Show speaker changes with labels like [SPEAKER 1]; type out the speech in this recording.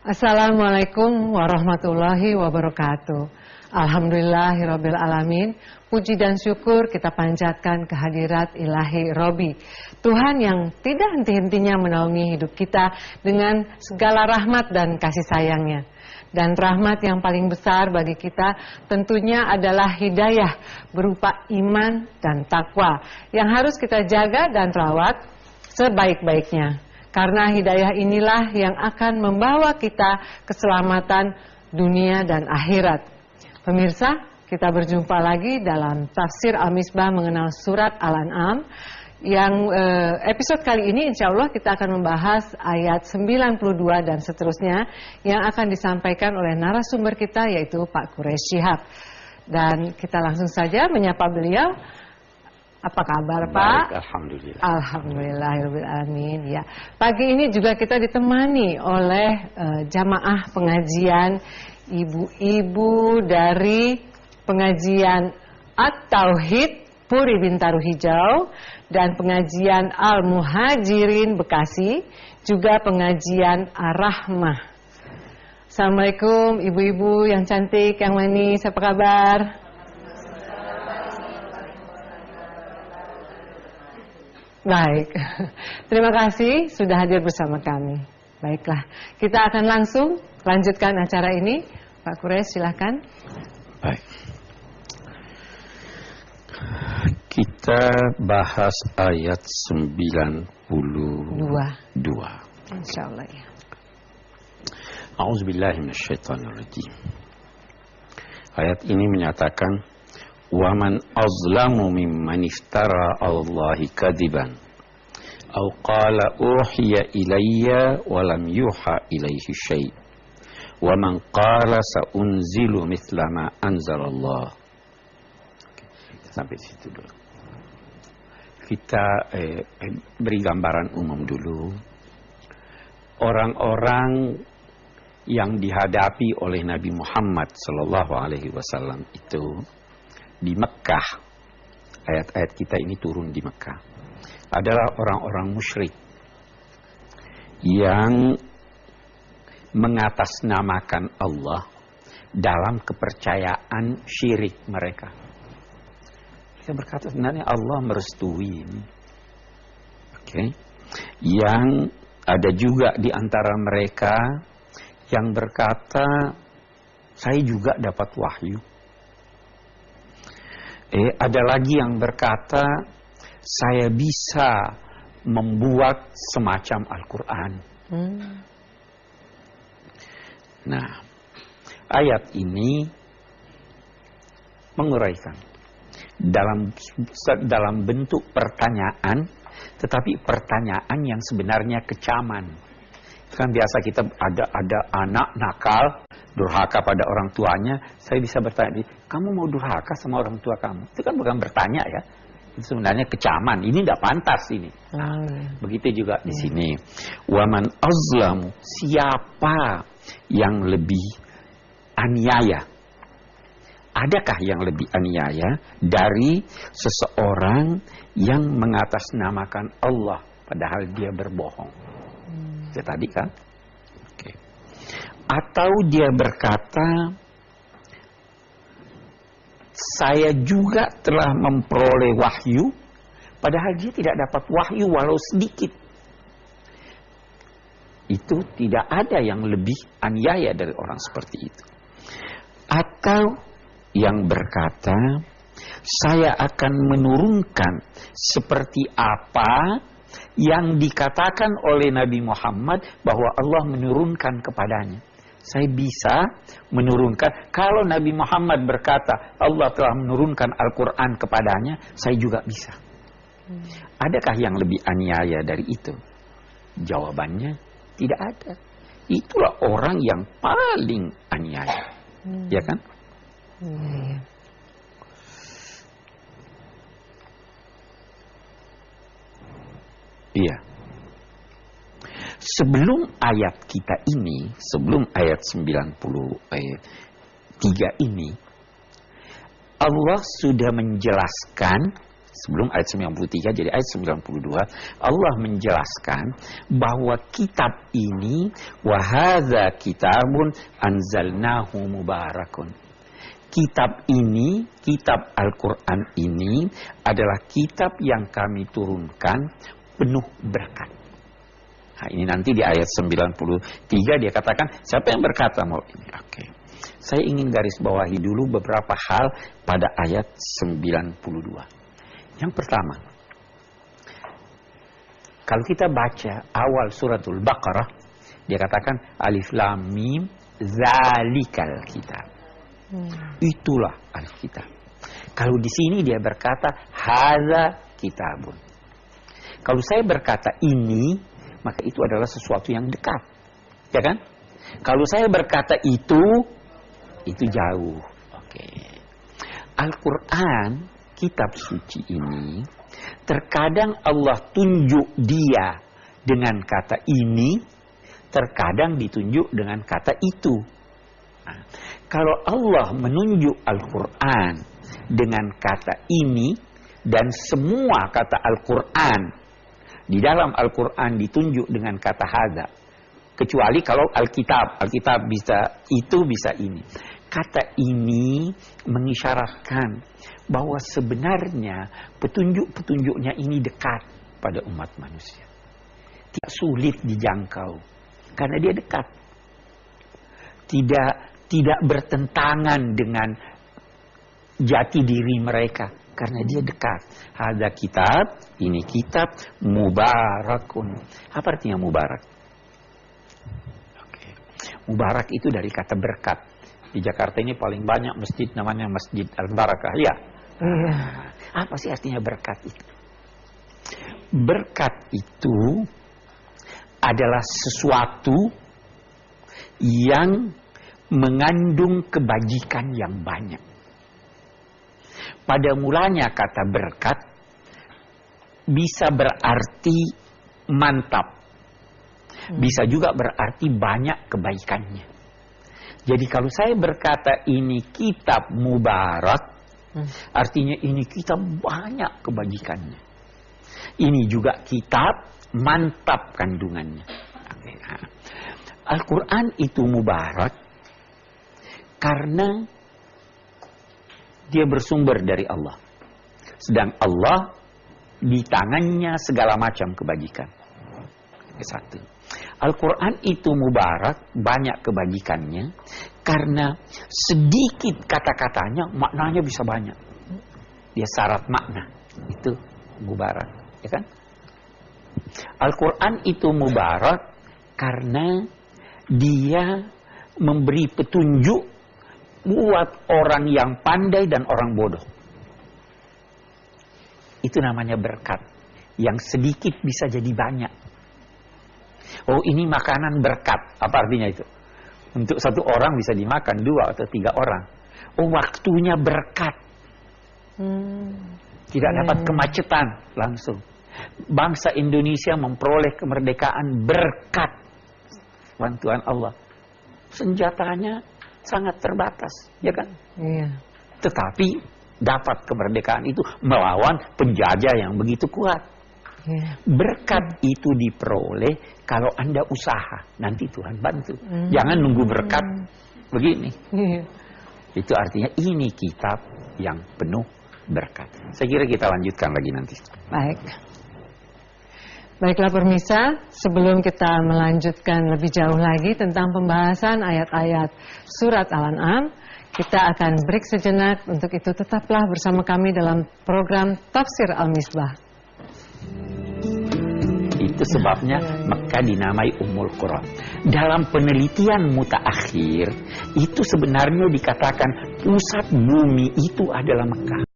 [SPEAKER 1] Assalamualaikum warahmatullahi wabarakatuh. Alhamdulillahirabbil alamin. Puji dan syukur kita panjatkan kehadirat Ilahi Robi, Tuhan yang tidak henti-hentinya menaungi hidup kita dengan segala rahmat dan kasih sayangnya. Dan rahmat yang paling besar bagi kita tentunya adalah hidayah berupa iman dan takwa yang harus kita jaga dan rawat sebaik-baiknya. Karena hidayah inilah yang akan membawa kita keselamatan dunia dan akhirat. Pemirsa, kita berjumpa lagi dalam Tafsir Al-Misbah mengenal surat Al-An'am. Yang episode kali ini insya Allah kita akan membahas ayat 92 dan seterusnya yang akan disampaikan oleh narasumber kita yaitu Pak Quraish Shihab. Dan kita langsung saja menyapa beliau. Apa kabar Pak?
[SPEAKER 2] Baik, alhamdulillah.
[SPEAKER 1] Alhamdulillahirobbilalamin. Ya, pagi ini juga kita ditemani oleh jamaah pengajian ibu-ibu dari pengajian At-Tauhid Puri Bintaro Hijau dan pengajian Al-Muhajirin Bekasi, juga pengajian Ar-Rahmah. Assalamualaikum ibu-ibu yang cantik, yang manis, apa kabar? Baik, terima kasih sudah hadir bersama kami. Baiklah, kita akan langsung lanjutkan acara ini. Pak Quraish, silakan.
[SPEAKER 2] Baik. Kita bahas ayat 92.
[SPEAKER 1] Insyaallah ya.
[SPEAKER 2] A'udzubillahi minasyaitonirrajim. Ayat ini menyatakan وَمَنْ أَظْلَمُ مِمَّنِ افْتَرَى عَلَى اللَّهِ كَذِبًا أَوْ قَالَ أُوحِيَ إِلَيَّ وَلَمْ يُوحَى إِلَيْهِ شَيْءٌ وَمَنْ قَالَ سَأُنْزِلُ مِثْلَ مَا أَنْزَلَ اللَّهُ. Sampai situ dulu. Kita beri gambaran umum dulu. Orang-orang yang dihadapi oleh Nabi Muhammad SAW itu di Mekah, ayat-ayat kita ini turun di Mekah, adalah orang-orang musyrik yang mengatasnamakan Allah dalam kepercayaan syirik mereka. Kita berkata sebenarnya Allah merestui ini. Oke. Yang ada juga di antara mereka yang berkata, saya juga dapat wahyu. Ada lagi yang berkata, saya bisa membuat semacam Al-Quran. Nah, ayat ini menguraikan dalam bentuk pertanyaan, tetapi pertanyaan yang sebenarnya kecaman. Kan biasa kita ada anak nakal, durhaka pada orang tuanya. Saya bisa bertanya, kamu mau durhaka sama orang tua kamu? Itu kan bukan bertanya ya. Itu sebenarnya kecaman. Ini tidak pantas ini. Nah, begitu juga di sini. Waman azlamu, siapa yang lebih aniaya? Adakah yang lebih aniaya dari seseorang yang mengatasnamakan Allah padahal dia berbohong? Ya tadi kan? Oke. Atau dia berkata, saya juga telah memperoleh wahyu, padahal dia tidak dapat wahyu walau sedikit. Itu tidak ada yang lebih aniaya dari orang seperti itu. Atau yang berkata, saya akan menurunkan seperti apa yang dikatakan oleh Nabi Muhammad bahwa Allah menurunkan kepadanya. Saya bisa menurunkan. Kalau Nabi Muhammad berkata Allah telah menurunkan Al-Quran kepadanya, saya juga bisa. Adakah yang lebih aniaya dari itu? Jawabannya tidak ada. Itulah orang yang paling aniaya. Ya kan? Iya. Sebelum ayat kita ini, sebelum ayat 93 ini, Allah sudah menjelaskan sebelum ayat 93 jadi ayat 92, Allah menjelaskan bahwa kitab ini wa hadza kitabun anzalnahu mubarakun. Kitab ini, kitab Al-Quran ini adalah kitab yang kami turunkan penuh berkat. Nah, ini nanti di ayat 93 dia katakan, siapa yang berkata mau ini? Oke. Saya ingin garis bawahi dulu beberapa hal pada ayat 92. Yang pertama, kalau kita baca awal suratul Baqarah, dia katakan alif lam mim zalikal kitab. Itulah Alkitab. Kalau di sini dia berkata hadza kitabun. Kalau saya berkata ini, maka itu adalah sesuatu yang dekat. Ya kan? Kalau saya berkata itu jauh. Oke. Al-Qur'an, kitab suci ini, terkadang Allah tunjuk dia dengan kata ini, terkadang ditunjuk dengan kata itu. Nah, kalau Allah menunjuk Al-Quran dengan kata ini, dan semua kata Al-Quran di dalam Al-Quran ditunjuk dengan kata hadza, kecuali kalau Alkitab bisa itu, bisa ini. Kata ini mengisyaratkan bahwa sebenarnya petunjuk-petunjuknya ini dekat pada umat manusia. Tidak sulit dijangkau, karena dia dekat. Tidak bertentangan dengan jati diri mereka, karena dia dekat. Ada kitab, ini kitab mubarakun. Apa artinya mubarak? Oke. Mubarak itu dari kata berkat. Di Jakarta ini paling banyak masjid namanya Masjid Al-Barakah, ya. Apa sih artinya berkat itu? Berkat itu adalah sesuatu yang mengandung kebajikan yang banyak. Pada mulanya kata berkat bisa berarti mantap, bisa juga berarti banyak kebaikannya. Jadi kalau saya berkata ini kitab mubarak, artinya ini kitab banyak kebajikannya. Ini juga kitab mantap kandungannya. Al-Quran itu mubarak karena dia bersumber dari Allah. Sedang Allah di tangannya segala macam kebajikan. Satu. Al-Quran itu mubarak, banyak kebajikannya, karena sedikit kata-katanya maknanya bisa banyak. Dia syarat makna. Itu mubarak. Ya kan? Al-Quran itu mubarak karena dia memberi petunjuk buat orang yang pandai dan orang bodoh. Itu namanya berkat. Yang sedikit bisa jadi banyak. Oh, ini makanan berkat. Apa artinya itu? Untuk satu orang bisa dimakan 2 atau 3 orang. Oh, waktunya berkat. Tidak dapat kemacetan langsung. Bangsa Indonesia memperoleh kemerdekaan berkat bantuan Allah. Senjatanya sangat terbatas, ya kan?
[SPEAKER 1] Iya.
[SPEAKER 2] Tetapi dapat kemerdekaan itu melawan penjajah yang begitu kuat.
[SPEAKER 1] Iya.
[SPEAKER 2] Berkat itu diperoleh kalau Anda usaha, nanti Tuhan bantu. Jangan nunggu berkat begini.
[SPEAKER 1] Iya.
[SPEAKER 2] Itu artinya ini kitab yang penuh berkat. Saya kira kita lanjutkan lagi nanti.
[SPEAKER 1] Baik. Baiklah pemirsa, sebelum kita melanjutkan lebih jauh lagi tentang pembahasan ayat-ayat surat Al-An'am, kita akan break sejenak. Untuk itu tetaplah bersama kami dalam program Tafsir Al-Misbah.
[SPEAKER 2] Itu sebabnya Mekah dinamai Ummul Qura. Dalam penelitian mutaakhir, itu sebenarnya dikatakan pusat bumi itu adalah Mekah.